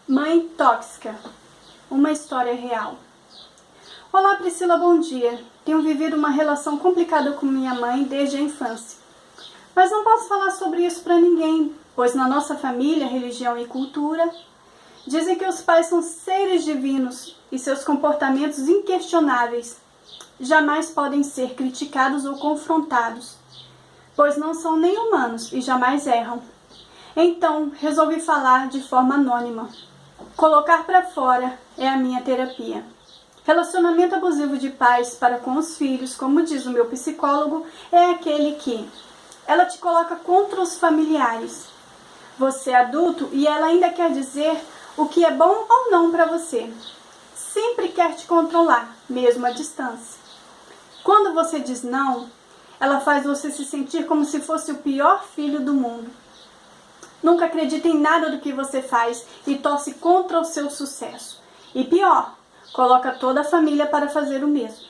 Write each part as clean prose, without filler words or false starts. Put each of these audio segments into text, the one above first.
Mãe tóxica. Uma história real. Olá Priscila, bom dia. Tenho vivido uma relação complicada com minha mãe desde a infância. Mas não posso falar sobre isso para ninguém, pois na nossa família, religião e cultura, dizem que os pais são seres divinos e seus comportamentos inquestionáveis jamais podem ser criticados ou confrontados, pois não são nem humanos e jamais erram. Então, resolvi falar de forma anônima. Colocar para fora é a minha terapia. Relacionamento abusivo de pais para com os filhos, como diz o meu psicólogo, é aquele que ela te coloca contra os familiares. Você é adulto e ela ainda quer dizer o que é bom ou não para você. Sempre quer te controlar, mesmo à distância. Quando você diz não, ela faz você se sentir como se fosse o pior filho do mundo. Nunca acredita em nada do que você faz e torce contra o seu sucesso. E pior, coloca toda a família para fazer o mesmo.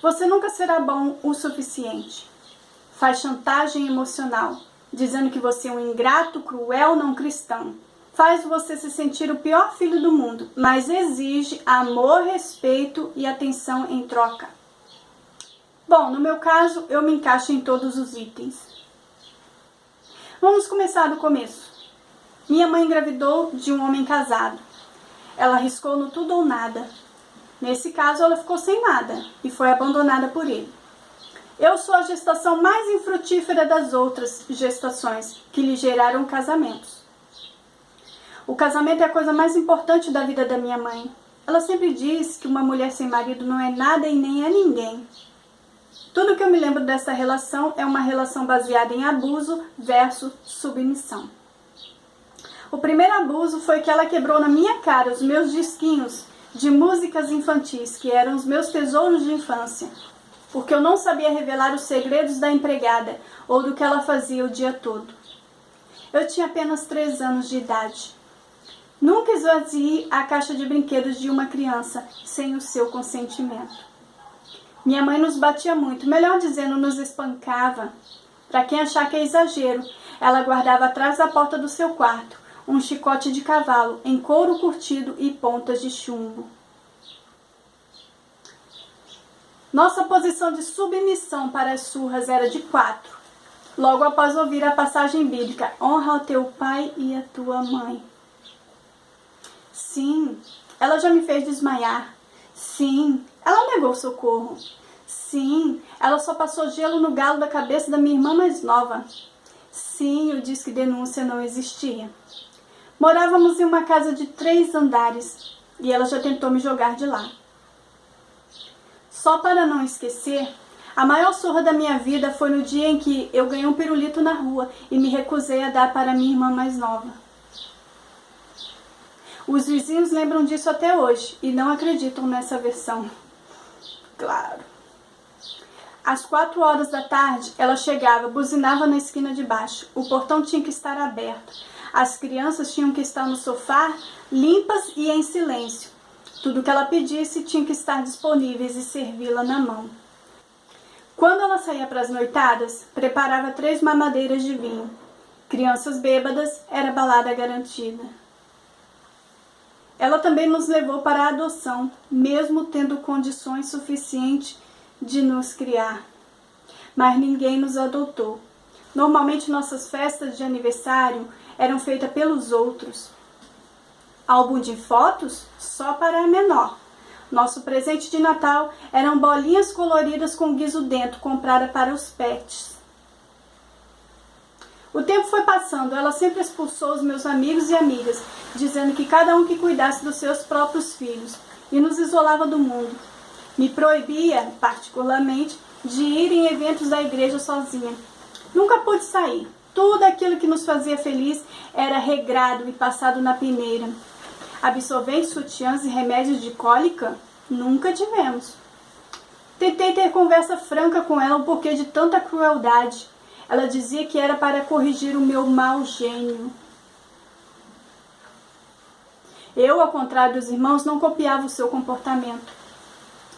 Você nunca será bom o suficiente. Faz chantagem emocional, dizendo que você é um ingrato, cruel, não cristão. Faz você se sentir o pior filho do mundo, mas exige amor, respeito e atenção em troca. Bom, no meu caso, eu me encaixo em todos os itens. Vamos começar do começo. Minha mãe engravidou de um homem casado. Ela arriscou no tudo ou nada. Nesse caso, ela ficou sem nada e foi abandonada por ele. Eu sou a gestação mais infrutífera das outras gestações que lhe geraram casamentos. O casamento é a coisa mais importante da vida da minha mãe. Ela sempre diz que uma mulher sem marido não é nada e nem é ninguém. Tudo que eu me lembro dessa relação é uma relação baseada em abuso versus submissão. O primeiro abuso foi que ela quebrou na minha cara os meus disquinhos de músicas infantis, que eram os meus tesouros de infância, porque eu não sabia revelar os segredos da empregada ou do que ela fazia o dia todo. Eu tinha apenas 3 anos de idade. Nunca esvaziei a caixa de brinquedos de uma criança sem o seu consentimento. Minha mãe nos batia muito, melhor dizendo, nos espancava. Para quem achar que é exagero, ela guardava atrás da porta do seu quarto um chicote de cavalo em couro curtido e pontas de chumbo. Nossa posição de submissão para as surras era de 4. Logo após ouvir a passagem bíblica, honra o teu pai e a tua mãe. Sim, ela já me fez desmaiar. Sim, ela negou socorro. Sim, ela só passou gelo no galo da cabeça da minha irmã mais nova. Sim, o disque denúncia não existia. Morávamos em uma casa de 3 andares e ela já tentou me jogar de lá. Só para não esquecer, a maior surra da minha vida foi no dia em que eu ganhei um pirulito na rua e me recusei a dar para minha irmã mais nova. Os vizinhos lembram disso até hoje e não acreditam nessa versão. Claro. Às 4 horas da tarde, ela chegava, buzinava na esquina de baixo. O portão tinha que estar aberto. As crianças tinham que estar no sofá, limpas e em silêncio. Tudo que ela pedisse tinha que estar disponíveis e servi-la na mão. Quando ela saía para as noitadas, preparava 3 mamadeiras de vinho. Crianças bêbadas, era balada garantida. Ela também nos levou para a adoção, mesmo tendo condições suficientes de nos criar. Mas ninguém nos adotou. Normalmente nossas festas de aniversário eram feitas pelos outros. Álbum de fotos só para a menor. Nosso presente de Natal eram bolinhas coloridas com guiso dentro, comprada para os pets. O tempo foi passando, ela sempre expulsou os meus amigos e amigas, dizendo que cada um que cuidasse dos seus próprios filhos, e nos isolava do mundo. Me proibia, particularmente, de ir em eventos da igreja sozinha. Nunca pude sair. Tudo aquilo que nos fazia feliz era regrado e passado na peneira. Absorventes, sutiãs e remédios de cólica? Nunca tivemos. Tentei ter conversa franca com ela o porquê de tanta crueldade. Ela dizia que era para corrigir o meu mau gênio. Eu, ao contrário dos irmãos, não copiava o seu comportamento.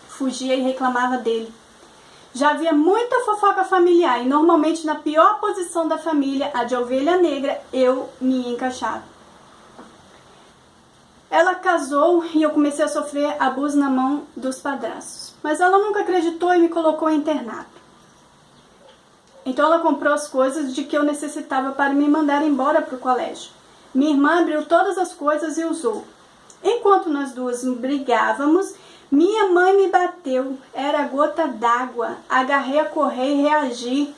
Fugia e reclamava dele. Já havia muita fofoca familiar e normalmente na pior posição da família, a de ovelha negra, eu me encaixava. Ela casou e eu comecei a sofrer abuso na mão dos padrastos. Mas ela nunca acreditou e me colocou em internato. Então ela comprou as coisas de que eu necessitava para me mandar embora para o colégio. Minha irmã abriu todas as coisas e usou. Enquanto nós duas brigávamos, minha mãe me bateu. Era gota d'água. Agarrei a correr e reagi.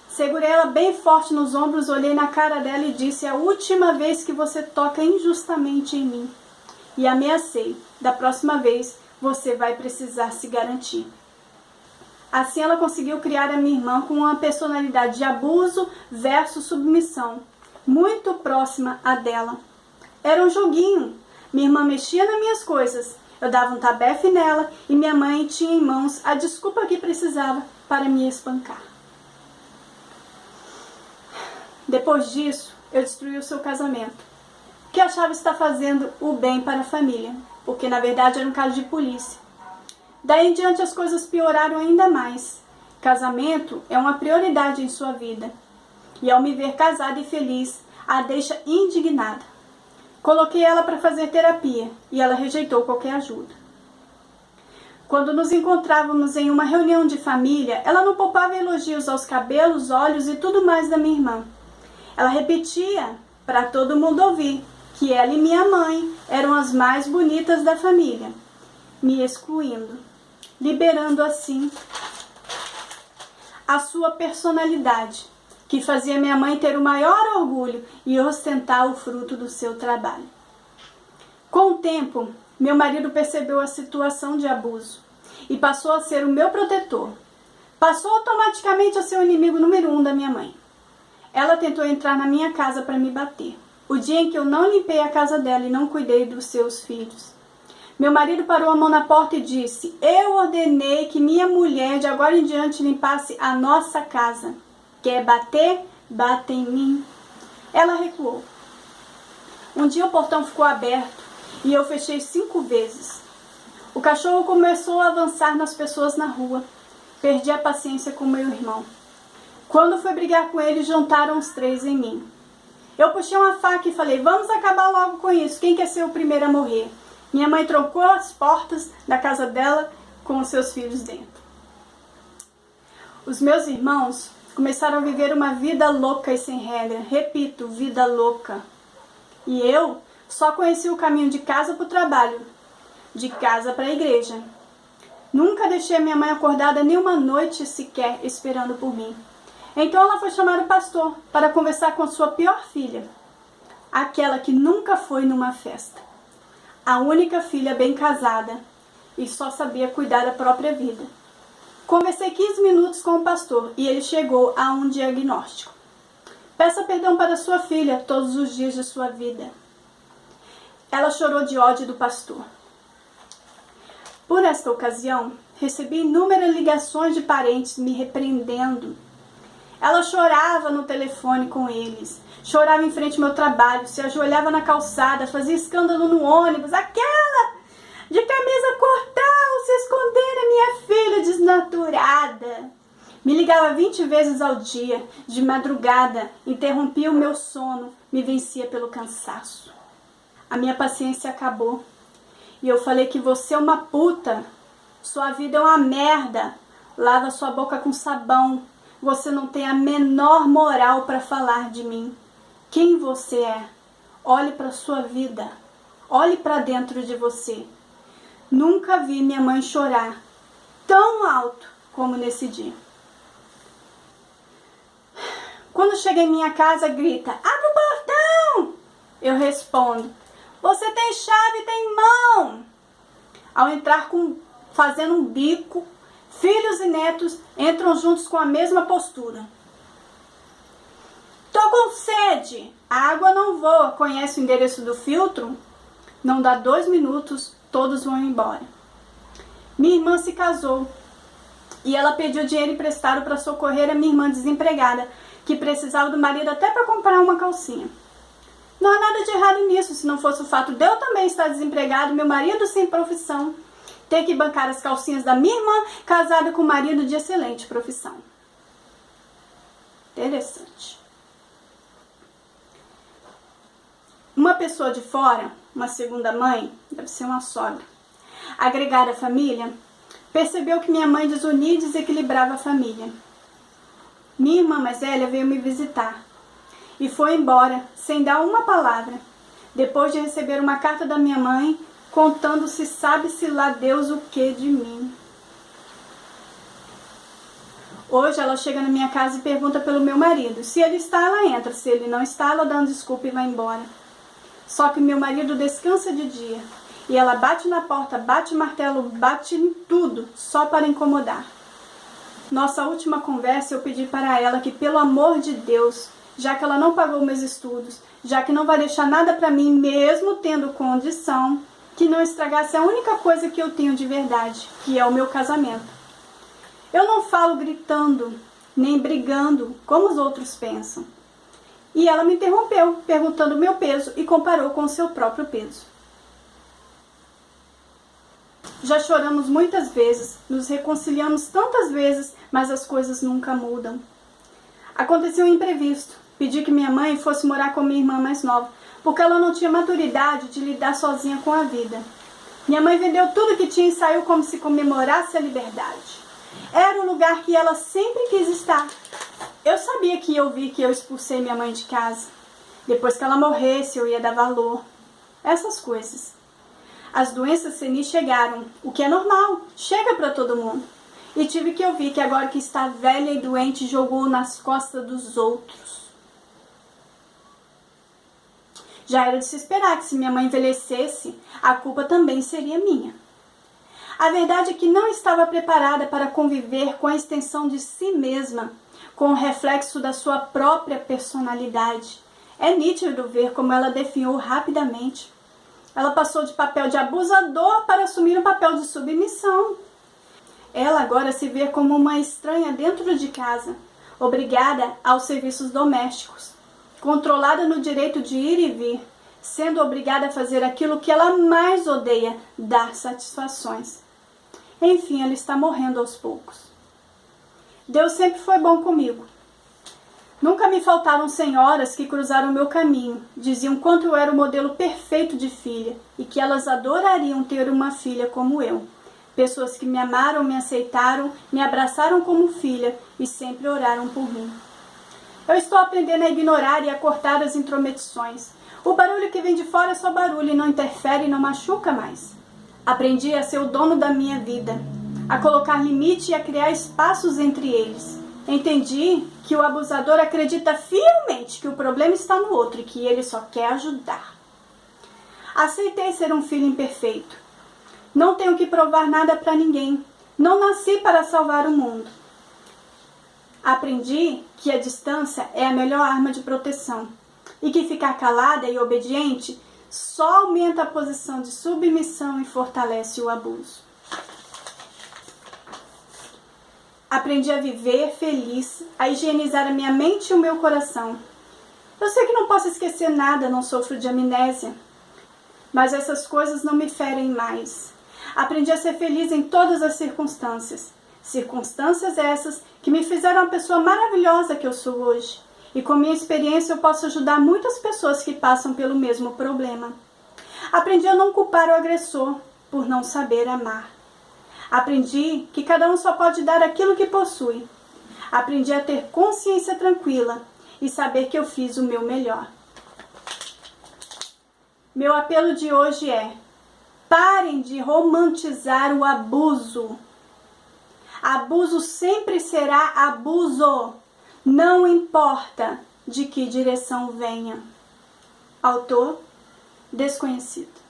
Segurei ela bem forte nos ombros, olhei na cara dela e disse: "É a última vez que você toca injustamente em mim." E ameacei: "Da próxima vez, você vai precisar se garantir." Assim ela conseguiu criar a minha irmã com uma personalidade de abuso versus submissão, muito próxima à dela. Era um joguinho. Minha irmã mexia nas minhas coisas, eu dava um tabefe nela e minha mãe tinha em mãos a desculpa que precisava para me espancar. Depois disso, eu destruí o seu casamento, que achava estar fazendo o bem para a família, porque na verdade era um caso de polícia. Daí em diante as coisas pioraram ainda mais. Casamento é uma prioridade em sua vida. E ao me ver casada e feliz, a deixa indignada. Coloquei ela para fazer terapia e ela rejeitou qualquer ajuda. Quando nos encontrávamos em uma reunião de família, ela não poupava elogios aos cabelos, olhos e tudo mais da minha irmã. Ela repetia para todo mundo ouvir que ela e minha mãe eram as mais bonitas da família, me excluindo, liberando assim a sua personalidade, que fazia minha mãe ter o maior orgulho e ostentar o fruto do seu trabalho. Com o tempo, meu marido percebeu a situação de abuso e passou a ser o meu protetor. Passou automaticamente a ser o inimigo número 1 da minha mãe. Ela tentou entrar na minha casa para me bater. O dia em que eu não limpei a casa dela e não cuidei dos seus filhos. Meu marido parou a mão na porta e disse: "Eu ordenei que minha mulher de agora em diante limpasse a nossa casa. Quer bater? Bata em mim." Ela recuou. Um dia o portão ficou aberto e eu fechei 5 vezes. O cachorro começou a avançar nas pessoas na rua. Perdi a paciência com meu irmão. Quando fui brigar com ele, juntaram os 3 em mim. Eu puxei uma faca e falei: "Vamos acabar logo com isso. Quem quer ser o primeiro a morrer?" Minha mãe trancou as portas da casa dela com os seus filhos dentro. Os meus irmãos começaram a viver uma vida louca e sem regra. Repito, vida louca. E eu só conheci o caminho de casa para o trabalho, de casa para a igreja. Nunca deixei a minha mãe acordada nem uma noite sequer esperando por mim. Então ela foi chamar o pastor para conversar com sua pior filha, aquela que nunca foi numa festa, a única filha bem casada e só sabia cuidar da própria vida. Conversei 15 minutos com o pastor e ele chegou a um diagnóstico. Peça perdão para sua filha todos os dias de sua vida. Ela chorou de ódio do pastor. Por esta ocasião, recebi inúmeras ligações de parentes me repreendendo. Ela chorava no telefone com eles, chorava em frente ao meu trabalho, se ajoelhava na calçada, fazia escândalo no ônibus. Aquela de camisa cortada, se esconder a minha filha desnaturada. Me ligava 20 vezes ao dia, de madrugada, interrompia o meu sono, me vencia pelo cansaço. A minha paciência acabou. E eu falei que você é uma puta, sua vida é uma merda, lava sua boca com sabão, você não tem a menor moral para falar de mim. Quem você é? Olhe para sua vida, olhe para dentro de você. Nunca vi minha mãe chorar tão alto como nesse dia. Quando chega em minha casa, grita: "Abre o portão!" Eu respondo: "Você tem chave e tem mão." Ao entrar fazendo um bico, filhos e netos entram juntos com a mesma postura. "Tô com sede." A água não voa. Conhece o endereço do filtro? Não dá 2 minutos, todos vão embora. Minha irmã se casou e ela pediu dinheiro emprestado para socorrer a minha irmã desempregada, que precisava do marido até para comprar uma calcinha. Não há nada de errado nisso, se não fosse o fato de eu também estar desempregado, meu marido sem profissão, ter que bancar as calcinhas da minha irmã, casada com um marido de excelente profissão. Interessante. Uma pessoa de fora uma segunda mãe, deve ser uma sogra, agregar a família, percebeu que minha mãe desunia e desequilibrava a família. Minha irmã mais velha veio me visitar e foi embora sem dar uma palavra, depois de receber uma carta da minha mãe contando-se sabe-se lá Deus o que de mim. Hoje ela chega na minha casa e pergunta pelo meu marido. Se ele está, ela entra. Se ele não está, ela dá um desculpa e vai embora. Só que meu marido descansa de dia. E ela bate na porta, bate martelo, bate em tudo, só para incomodar. Nossa última conversa eu pedi para ela que, pelo amor de Deus, já que ela não pagou meus estudos, já que não vai deixar nada para mim, mesmo tendo condição, que não estragasse a única coisa que eu tenho de verdade, que é o meu casamento. Eu não falo gritando, nem brigando, como os outros pensam. E ela me interrompeu, perguntando o meu peso e comparou com o seu próprio peso. Já choramos muitas vezes, nos reconciliamos tantas vezes, mas as coisas nunca mudam. Aconteceu um imprevisto. Pedi que minha mãe fosse morar com minha irmã mais nova, porque ela não tinha maturidade de lidar sozinha com a vida. Minha mãe vendeu tudo que tinha e saiu como se comemorasse a liberdade. Era o lugar que ela sempre quis estar. Eu sabia que ia ouvir que eu expulsei minha mãe de casa. Depois que ela morresse, eu ia dar valor. Essas coisas. As doenças senis chegaram, o que é normal, chega para todo mundo. E tive que ouvir que agora que está velha e doente, jogou nas costas dos outros. Já era de se esperar que se minha mãe envelhecesse, a culpa também seria minha. A verdade é que não estava preparada para conviver com a extensão de si mesma, com o reflexo da sua própria personalidade. É nítido ver como ela definhou rapidamente. Ela passou de papel de abusador para assumir um papel de submissão. Ela agora se vê como uma estranha dentro de casa, obrigada aos serviços domésticos, controlada no direito de ir e vir, sendo obrigada a fazer aquilo que ela mais odeia, dar satisfações. Enfim, ela está morrendo aos poucos. Deus sempre foi bom comigo. Nunca me faltaram senhoras que cruzaram o meu caminho, diziam quanto eu era o modelo perfeito de filha e que elas adorariam ter uma filha como eu. Pessoas que me amaram, me aceitaram, me abraçaram como filha e sempre oraram por mim. Eu estou aprendendo a ignorar e a cortar as intromissões. O barulho que vem de fora é só barulho e não interfere e não machuca mais. Aprendi a ser o dono da minha vida, a colocar limite e a criar espaços entre eles. Entendi que o abusador acredita fielmente que o problema está no outro e que ele só quer ajudar. Aceitei ser um filho imperfeito. Não tenho que provar nada para ninguém. Não nasci para salvar o mundo. Aprendi que a distância é a melhor arma de proteção e que ficar calada e obediente só aumenta a posição de submissão e fortalece o abuso. Aprendi a viver feliz, a higienizar a minha mente e o meu coração. Eu sei que não posso esquecer nada, não sofro de amnésia, mas essas coisas não me ferem mais. Aprendi a ser feliz em todas as circunstâncias. Circunstâncias essas que me fizeram a pessoa maravilhosa que eu sou hoje. E com minha experiência eu posso ajudar muitas pessoas que passam pelo mesmo problema. Aprendi a não culpar o agressor por não saber amar. Aprendi que cada um só pode dar aquilo que possui. Aprendi a ter consciência tranquila e saber que eu fiz o meu melhor. Meu apelo de hoje é: parem de romantizar o abuso. Abuso sempre será abuso. Não importa de que direção venha. Autor desconhecido.